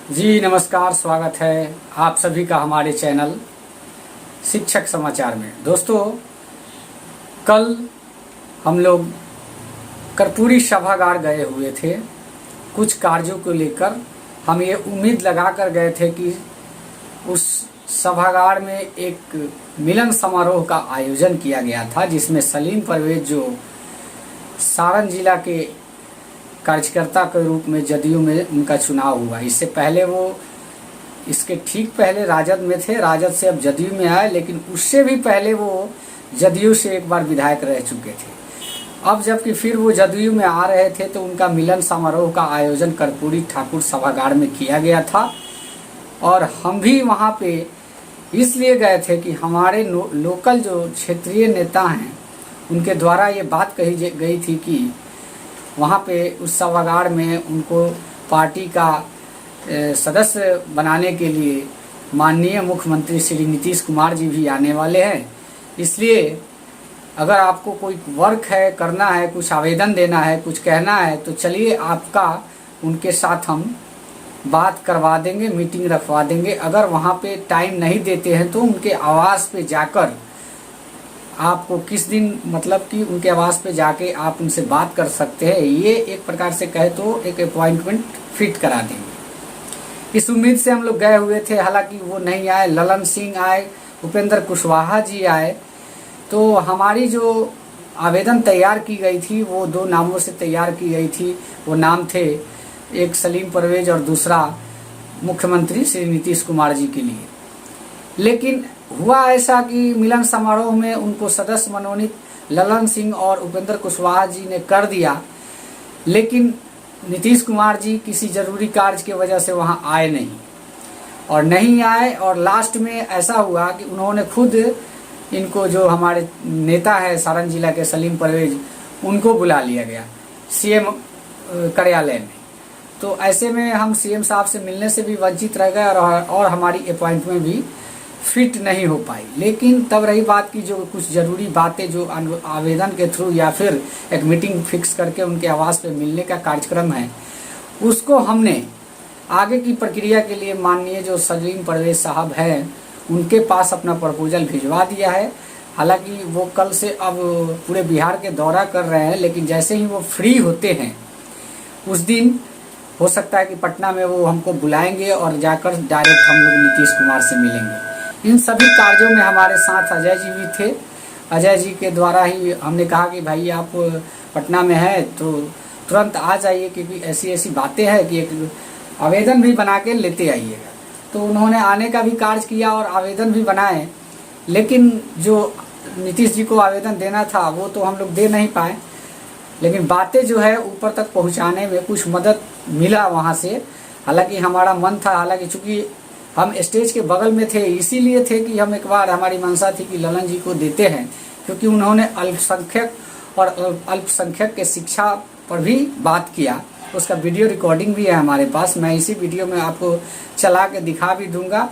जी नमस्कार, स्वागत है आप सभी का हमारे चैनल शिक्षक समाचार में। दोस्तों, कल हम लोग कर्पूरी सभागार गए हुए थे। कुछ कार्यों को लेकर हम ये उम्मीद लगा कर गए थे कि उस सभागार में एक मिलन समारोह का आयोजन किया गया था, जिसमें सलीम परवेज जो सारण जिला के कार्यकर्ता के रूप में जदयू में उनका चुनाव हुआ। इससे पहले वो इसके ठीक पहले राजद में थे, राजद से अब जदयू में आए, लेकिन उससे भी पहले वो जदयू से एक बार विधायक रह चुके थे। अब जबकि फिर वो जदयू में आ रहे थे तो उनका मिलन समारोह का आयोजन कर्पूरी ठाकुर सभागार में किया गया था। और हम भी वहाँ पे इसलिए गए थे कि हमारे लोकल जो क्षेत्रीय नेता हैं उनके द्वारा ये बात कही गई थी कि वहाँ पे उस सभागार में उनको पार्टी का सदस्य बनाने के लिए माननीय मुख्यमंत्री श्री नीतीश कुमार जी भी आने वाले हैं। इसलिए अगर आपको कोई वर्क है, करना है, कुछ आवेदन देना है, कुछ कहना है, तो चलिए आपका उनके साथ हम बात करवा देंगे, मीटिंग रखवा देंगे। अगर वहाँ पे टाइम नहीं देते हैं तो उनके आवास पे जाकर आपको किस दिन, मतलब कि उनके आवास पे जाके आप उनसे बात कर सकते हैं। ये एक प्रकार से कहे तो एक अपॉइंटमेंट फिट करा देंगे। इस उम्मीद से हम लोग गए हुए थे, हालांकि वो नहीं आए। ललन सिंह आए, उपेंद्र कुशवाहा जी आए। तो हमारी जो आवेदन तैयार की गई थी वो दो नामों से तैयार की गई थी। वो नाम थे, एक सलीम परवेज और दूसरा मुख्यमंत्री श्री नीतीश कुमार जी के लिए। लेकिन हुआ ऐसा कि मिलन समारोह में उनको सदस्य मनोनीत ललन सिंह और उपेंद्र कुशवाहा जी ने कर दिया, लेकिन नीतीश कुमार जी किसी जरूरी कार्य की वजह से वहां आए नहीं आए। और लास्ट में ऐसा हुआ कि उन्होंने खुद इनको, जो हमारे नेता है सारण जिला के सलीम परवेज, उनको बुला लिया गया सीएम कार्यालय में। तो ऐसे में हम सीएम साहब से मिलने से भी वंचित रह गए और हमारी अपॉइंटमेंट भी फिट नहीं हो पाई। लेकिन तब रही बात की जो कुछ ज़रूरी बातें जो आवेदन के थ्रू या फिर एक मीटिंग फिक्स करके उनके आवास पे मिलने का कार्यक्रम है, उसको हमने आगे की प्रक्रिया के लिए माननीय जो सलीम परवेज साहब हैं उनके पास अपना प्रपोजल भिजवा दिया है। हालांकि वो कल से अब पूरे बिहार के दौरा कर रहे हैं, लेकिन जैसे ही वो फ्री होते हैं उस दिन हो सकता है कि पटना में वो हमको बुलाएंगे और जाकर डायरेक्ट हम लोग नीतीश कुमार से मिलेंगे। इन सभी कार्यों में हमारे साथ अजय जी भी थे। अजय जी के द्वारा ही हमने कहा कि भाई आप पटना में हैं तो तुरंत आ जाइए, क्योंकि ऐसी ऐसी बातें हैं कि एक आवेदन भी बना के लेते आइएगा। तो उन्होंने आने का भी कार्य किया और आवेदन भी बनाए, लेकिन जो नीतीश जी को आवेदन देना था वो तो हम लोग दे नहीं पाए। लेकिन बातें जो है ऊपर तक पहुंचाने में कुछ मदद मिला वहाँ से। हालांकि हमारा मन था, हालांकि चूँकि हम स्टेज के बगल में थे, इसीलिए थे कि हम एक बार, हमारी मंशा थी कि ललन जी को देते हैं, क्योंकि उन्होंने अल्पसंख्यक और अल्पसंख्यक के शिक्षा पर भी बात किया। उसका वीडियो रिकॉर्डिंग भी है हमारे पास। मैं इसी वीडियो में आपको चला के दिखा भी दूंगा,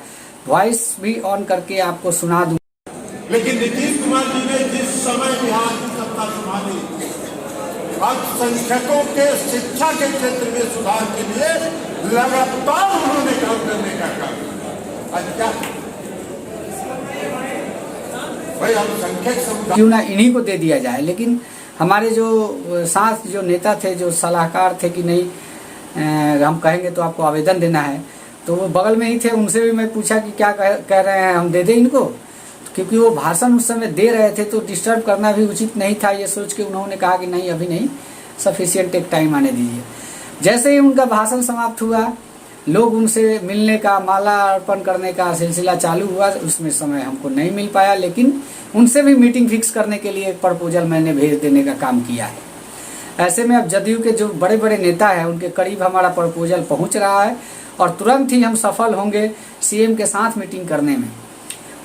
वॉइस भी ऑन करके आपको सुना दूंगा। लेकिन नीतीश कुमार जी ने जिस समय बिहार की सत्ता संभाली, अल्पसंख्यकों के शिक्षा के क्षेत्र में सुधार के लिए लगातार उन्होंने काम करने का काम किया। आज क्या भाई अल्पसंख्यक समुदाय क्यों ना इन्हीं को दे दिया जाए। लेकिन हमारे जो साथ जो नेता थे, जो सलाहकार थे कि नहीं हम कहेंगे तो आपको आवेदन देना है, तो वो बगल में ही थे। उनसे भी मैं पूछा कि क्या कह रहे हैं, हम दे दें इनको, क्योंकि वो भाषण उस समय दे रहे थे तो डिस्टर्ब करना भी उचित नहीं था। ये सोच के उन्होंने कहा कि नहीं, अभी नहीं, सफिशिएंट एक टाइम आने दीजिए। जैसे ही उनका भाषण समाप्त हुआ, लोग उनसे मिलने का, माला अर्पण करने का सिलसिला चालू हुआ। उसमें समय हमको नहीं मिल पाया, लेकिन उनसे भी मीटिंग फिक्स करने के लिए एक प्रपोजल मैंने भेज देने का काम किया है। ऐसे में अब जदयू के जो बड़े बड़े नेता हैं उनके करीब हमारा प्रपोजल पहुंच रहा है और तुरंत ही हम सफल होंगे सीएम के साथ मीटिंग करने में।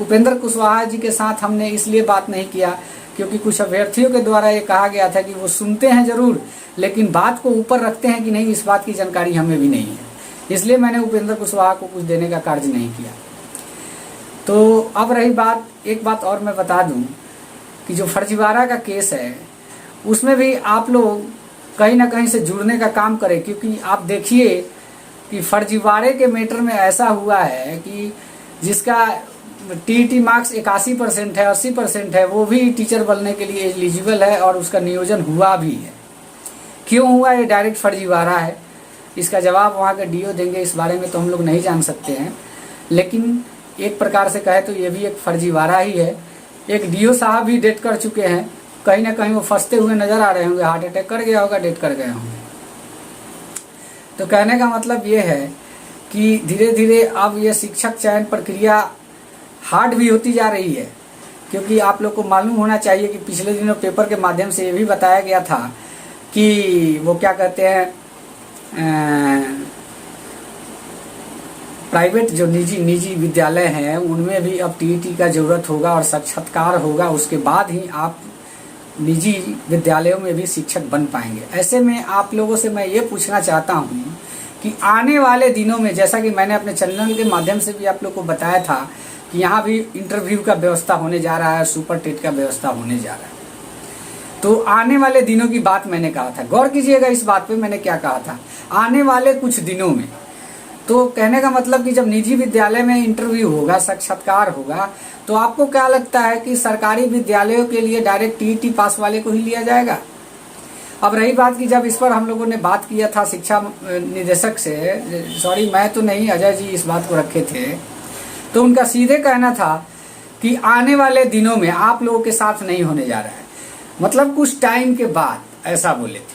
उपेंद्र कुशवाहा जी के साथ हमने इसलिए बात नहीं किया क्योंकि कुछ अभ्यर्थियों के द्वारा ये कहा गया था कि वो सुनते हैं जरूर, लेकिन बात को ऊपर रखते हैं कि नहीं, इस बात की जानकारी हमें भी नहीं है। इसलिए मैंने उपेंद्र कुशवाहा को कुछ देने का कार्य नहीं किया। तो अब रही बात, एक बात और मैं बता दूं कि जो फर्जीवाड़ा का केस है उसमें भी आप लोग कहीं ना कहीं से जुड़ने का काम करें, क्योंकि आप देखिए कि फर्जीवाड़े के मैटर में ऐसा हुआ है कि जिसका टीईटी मार्क्स 81% है, 80% है, वो भी टीचर बनने के लिए एलिजिबल है और उसका नियोजन हुआ भी है। क्यों हुआ? ये डायरेक्ट फर्जीवाड़ा है। इसका जवाब वहाँ के डीओ देंगे, इस बारे में तो हम लोग नहीं जान सकते हैं, लेकिन एक प्रकार से कहे तो ये भी एक फर्जीवाड़ा ही है। एक डीओ साहब भी डेथ कर चुके हैं, कहीं ना कहीं वो फंसते हुए नजर आ रहे होंगे, हार्ट अटैक कर गया होगा, डेथ कर गए होंगे। तो कहने का मतलब ये है कि धीरे धीरे अब ये शिक्षक चयन प्रक्रिया हार्ड भी होती जा रही है, क्योंकि आप लोग को मालूम होना चाहिए कि पिछले दिनों पेपर के माध्यम से ये भी बताया गया था कि वो क्या कहते हैं, प्राइवेट जो निजी विद्यालय हैं उनमें भी अब टीईटी का जरूरत होगा और साक्षात्कार होगा, उसके बाद ही आप निजी विद्यालयों में भी शिक्षक बन पाएंगे। ऐसे में आप लोगों से मैं ये पूछना चाहता हूँ कि आने वाले दिनों में, जैसा कि मैंने अपने चैनल के माध्यम से भी आप लोग को बताया था कि यहाँ भी इंटरव्यू का व्यवस्था होने जा रहा है, सुपर टेट का व्यवस्था होने जा रहा है। तो आने वाले दिनों की बात मैंने कहा था, गौर कीजिएगा इस बात पे मैंने क्या कहा था, आने वाले कुछ दिनों में। तो कहने का मतलब कि जब निजी विद्यालय में इंटरव्यू होगा, साक्षात्कार होगा, तो आपको क्या लगता है कि सरकारी विद्यालयों के लिए डायरेक्ट टीईटी पास वाले को ही लिया जाएगा? अब रही बात कि जब इस पर हम लोगों ने बात किया था शिक्षा निदेशक से, सॉरी मैं तो नहीं, अजय जी इस बात को रखे थे, तो उनका सीधे कहना था कि आने वाले दिनों में आप लोगों के साथ नहीं होने जा रहा है, मतलब कुछ टाइम के बाद, ऐसा बोले थे।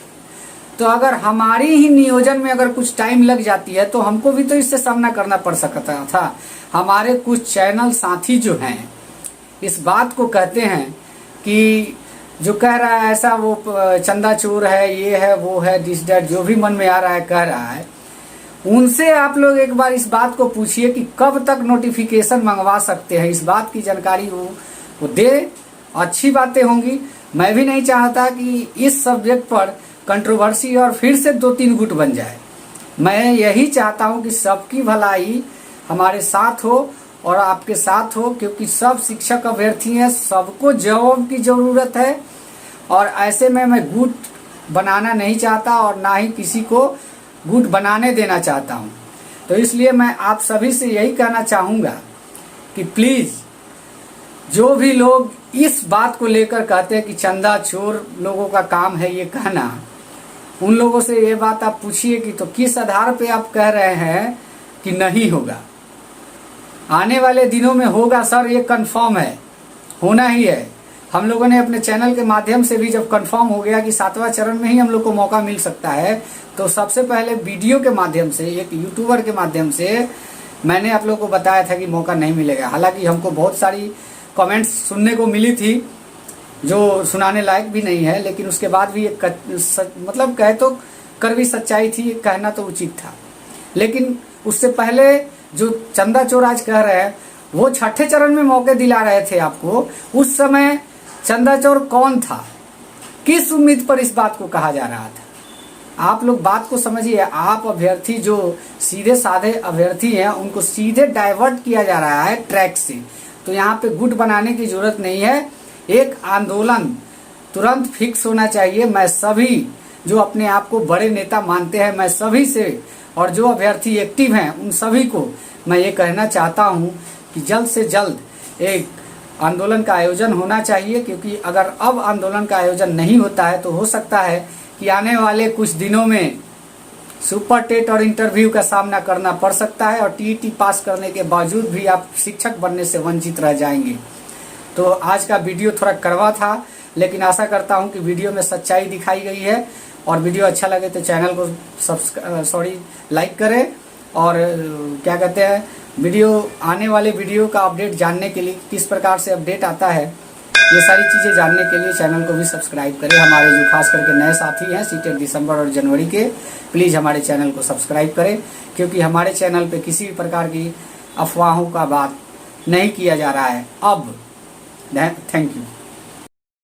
तो अगर हमारी ही नियोजन में अगर कुछ टाइम लग जाती है तो हमको भी तो इससे सामना करना पड़ सकता था। हमारे कुछ चैनल साथी जो हैं इस बात को कहते हैं कि जो कह रहा है ऐसा वो चंदा चोर है, ये है, वो है, दिस डैट, जो भी मन में आ रहा है कह रहा है, उनसे आप लोग एक बार इस बात को पूछिए कि कब तक नोटिफिकेशन मंगवा सकते हैं, इस बात की जानकारी वो दे। अच्छी बातें होंगी। मैं भी नहीं चाहता कि इस सब्जेक्ट पर कंट्रोवर्सी और फिर से 2-3 गुट बन जाए। मैं यही चाहता हूं कि सबकी भलाई हमारे साथ हो और आपके साथ हो, क्योंकि सब शिक्षक अभ्यर्थी हैं, सबको जॉब की जरूरत है और ऐसे में मैं गुट बनाना नहीं चाहता और ना ही किसी को गुट बनाने देना चाहता हूं। तो इसलिए मैं आप सभी से यही कहना चाहूंगा कि प्लीज जो भी लोग इस बात को लेकर कहते हैं कि चंदा चोर लोगों का काम है ये कहना, उन लोगों से ये बात आप पूछिए कि तो किस आधार पे आप कह रहे हैं कि नहीं होगा। आने वाले दिनों में होगा सर, ये कंफर्म है, होना ही है। हम लोगों ने अपने चैनल के माध्यम से भी जब कंफर्म हो गया कि 7वां चरण में ही हम लोग को मौका मिल सकता है, तो सबसे पहले वीडियो के माध्यम से, एक यूट्यूबर के माध्यम से मैंने आप लोगों को बताया था कि मौका नहीं मिलेगा। हालांकि हमको बहुत सारी कमेंट्स सुनने को मिली थी जो सुनाने लायक भी नहीं है, लेकिन उसके बाद भी एक मतलब कहे तो कड़वी सच्चाई थी, कहना तो उचित था। लेकिन उससे पहले जो चंदा चोर आज कह रहे हैं वो 6ठे चरण में मौके दिला रहे थे आपको। उस समय चंदा चोर कौन था, किस उम्मीद पर इस बात को कहा जा रहा था? आप लोग बात को समझिए। आप अभ्यर्थी जो सीधे साधे अभ्यर्थी हैं उनको सीधे डाइवर्ट किया जा रहा है ट्रैक से। तो यहाँ पे गुट बनाने की जरूरत नहीं है, एक आंदोलन तुरंत फिक्स होना चाहिए। मैं सभी जो अपने आप को बड़े नेता मानते हैं, मैं सभी से, और जो अभ्यर्थी एक्टिव हैं उन सभी को मैं ये कहना चाहता हूँ कि जल्द से जल्द एक आंदोलन का आयोजन होना चाहिए, क्योंकि अगर अब आंदोलन का आयोजन नहीं होता है तो हो सकता है कि आने वाले कुछ दिनों में सुपर टेट और इंटरव्यू का सामना करना पड़ सकता है और टीईटी पास करने के बावजूद भी आप शिक्षक बनने से वंचित रह जाएंगे। तो आज का वीडियो थोड़ा कड़वा था, लेकिन आशा करता हूं कि वीडियो में सच्चाई दिखाई गई है। और वीडियो अच्छा लगे तो चैनल को लाइक करें, और क्या कहते हैं, वीडियो आने वाले वीडियो का अपडेट जानने के लिए, किस प्रकार से अपडेट आता है, ये सारी चीज़ें जानने के लिए चैनल को भी सब्सक्राइब करें। हमारे जो खास करके नए साथी हैं सीटेट दिसंबर और जनवरी के, प्लीज़ हमारे चैनल को सब्सक्राइब करें, क्योंकि हमारे चैनल पे किसी भी प्रकार की अफवाहों का बात नहीं किया जा रहा है अब। Thank you.